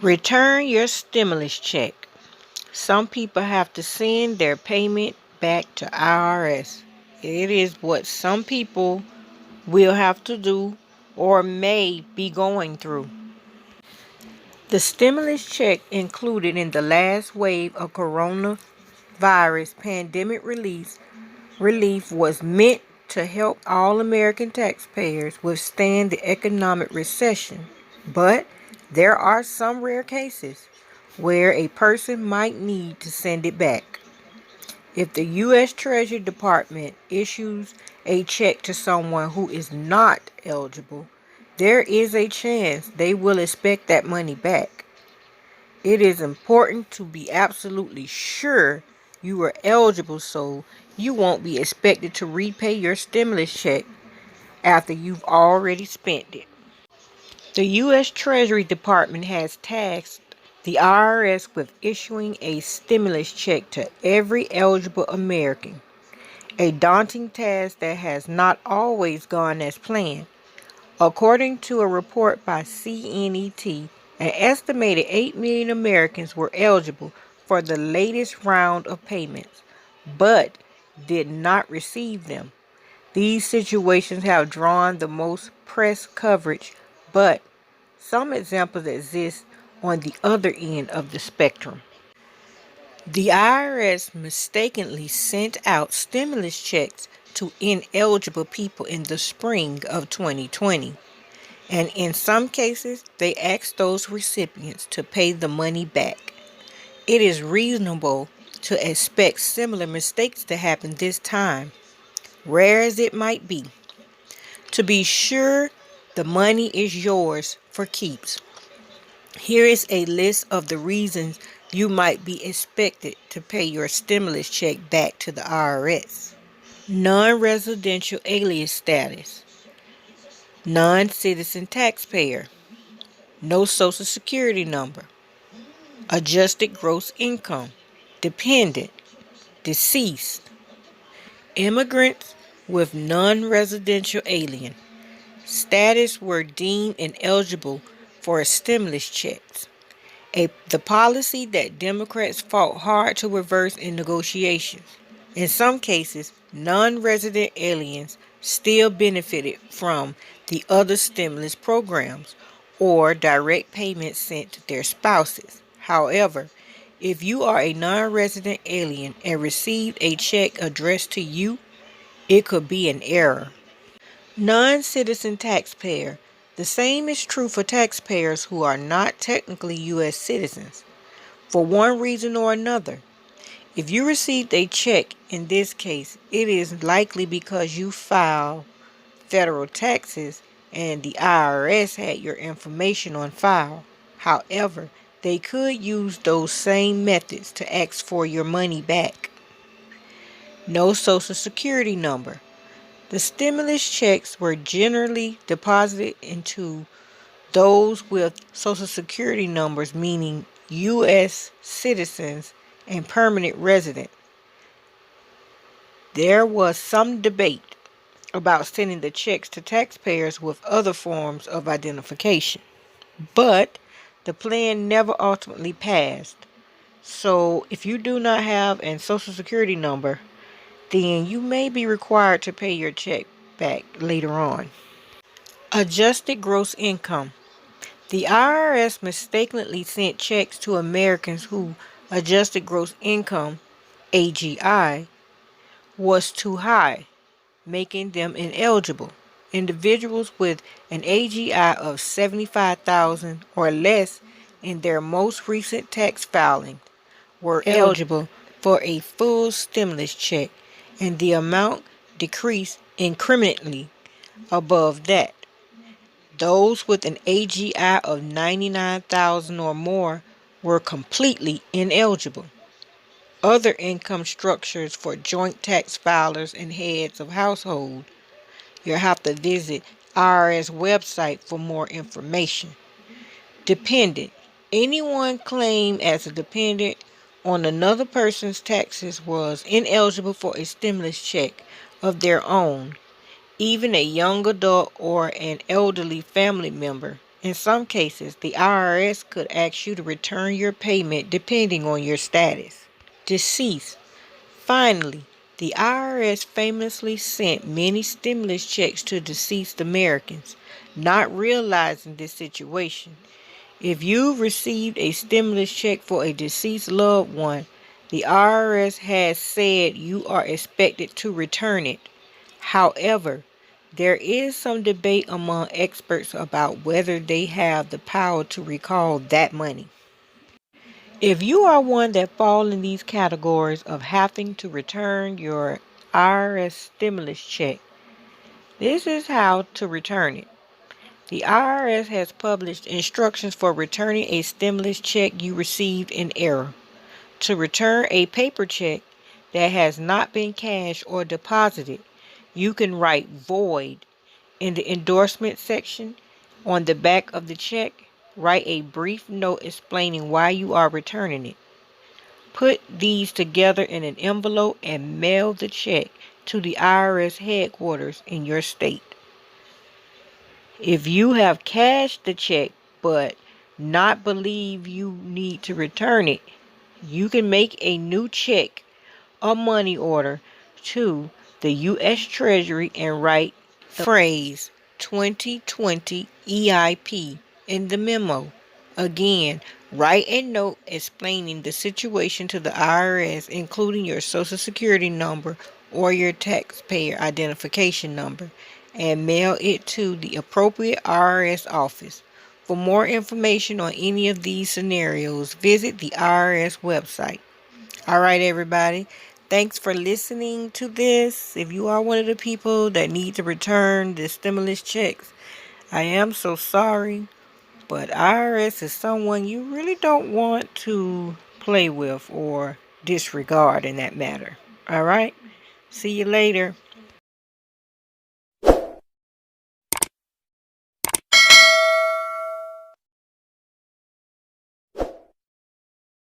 Return your stimulus check. Some people have to send their payment back to IRS. It is what some people will have to do or may be going through. The stimulus check included in the last wave of coronavirus pandemic relief was meant to help all American taxpayers withstand the economic recession. But there are some rare cases where a person might need to send it back. If the U.S. Treasury Department issues a check to someone who is not eligible, there is a chance they will expect that money back. It is important to be absolutely sure you are eligible so you won't be expected to repay your stimulus check after you've already spent it. The U.S. Treasury Department has tasked the IRS with issuing a stimulus check to every eligible American, a daunting task that has not always gone as planned. According to a report by CNET, an estimated 8 million Americans were eligible for the latest round of payments, but did not receive them. These situations have drawn the most press coverage, but some examples exist on the other end of the spectrum. The IRS mistakenly sent out stimulus checks to ineligible people in the spring of 2020, and in some cases, they asked those recipients to pay the money back. It is reasonable to expect similar mistakes to happen this time, rare as it might be. To be sure, the money is yours for keeps. Here is a list of the reasons you might be expected to pay your stimulus check back to the IRS. Non-residential alien status, non-citizen taxpayer, no social security number, adjusted gross income, dependent, deceased, immigrants with non-residential alien status were deemed ineligible for stimulus checks. The policy that Democrats fought hard to reverse in negotiations. In some cases, non-resident aliens still benefited from the other stimulus programs or direct payments sent to their spouses. However, if you are a non-resident alien and received a check addressed to you, it could be an error. Non-citizen taxpayer. The same is true for taxpayers who are not technically U.S. citizens, for one reason or another. If you received a check in this case, it is likely because you filed federal taxes and the IRS had your information on file. However, they could use those same methods to ask for your money back. No social security number. The stimulus checks were generally deposited into those with social security numbers, meaning U.S. citizens and permanent residents. There was some debate about sending the checks to taxpayers with other forms of identification, but the plan never ultimately passed. So if you do not have a social security number, then you may be required to pay your check back later on. Adjusted gross income. The IRS mistakenly sent checks to Americans whose adjusted gross income, AGI, was too high, making them ineligible. Individuals with an AGI of $75,000 or less in their most recent tax filing were eligible for a full stimulus check, and the amount decreased incrementally above that. Those with an AGI of $99,000 or more were completely ineligible. Other income structures for joint tax filers and heads of household. You'll have to visit IRS website for more information. Dependent. Anyone claimed as a dependent on another person's taxes was ineligible for a stimulus check of their own. Even a young adult or an elderly family member In some cases, the IRS could ask you to return your payment depending on your status. Deceased. Finally, the IRS famously sent many stimulus checks to deceased Americans, not realizing this situation. If you've received a stimulus check for a deceased loved one, the IRS has said you are expected to return it. However, there is some debate among experts about whether they have the power to recall that money. If you are one that falls in these categories of having to return your IRS stimulus check, this is how to return it. The IRS has published instructions for returning a stimulus check you received in error. To return a paper check that has not been cashed or deposited, you can write void in the endorsement section. On the back of the check, write a brief note explaining why you are returning it. Put these together in an envelope and mail the check to the IRS headquarters in your state. If you have cashed the check but not believe you need to return it, you can make a new check or money order to the U.S. Treasury and write the phrase 2020 EIP in the memo. Again, write a note explaining the situation to the IRS, including your Social Security number or your taxpayer identification number, and mail it to the appropriate IRS office. For more information on any of these scenarios, visit the IRS website. All right, everybody. Thanks for listening to this. If you are one of the people that need to return the stimulus checks, I am so sorry, but IRS is someone you really don't want to play with or disregard in that matter. All right? See you later.